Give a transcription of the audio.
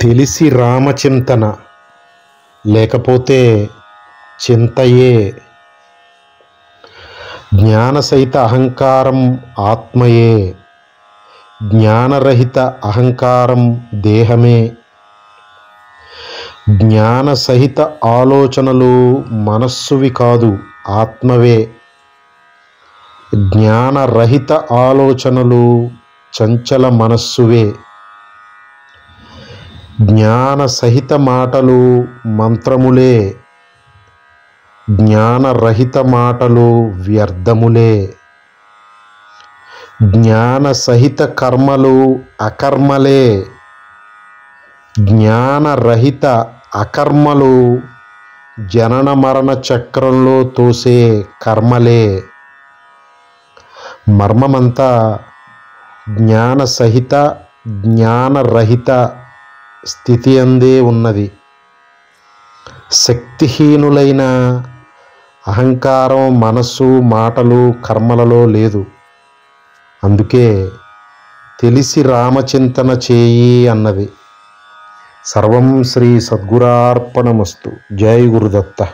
తెలిసి రామచింతన లేకపోతే చింతయే. జ్ఞానసహిత అహంకారం ఆత్మయే, జ్ఞానరహిత అహంకారం దేహమే. జ్ఞానసహిత ఆలోచనలు మనస్సువి కాదు, ఆత్మవే. జ్ఞానరహిత ఆలోచనలు చంచల మనస్సువే. జ్ఞానసహిత మాటలు మంత్రములే, జ్ఞానరహిత మాటలు వ్యర్థములే. జ్ఞానసహిత కర్మలు అకర్మలే, జ్ఞానరహిత అకర్మలు జనన మరణ చక్రంలో తోసే కర్మలే. మర్మమంతా జ్ఞానసహిత జ్ఞానరహిత స్థితి అందే ఉన్నది. శక్తిహీనులైన అహంకారం మనస్సు మాటలు కర్మలలో లేదు. అందుకే తెలిసి రామచింతన చేయి అన్నది. సర్వం శ్రీ సద్గురార్పణమస్తు. జై గురుదత్త.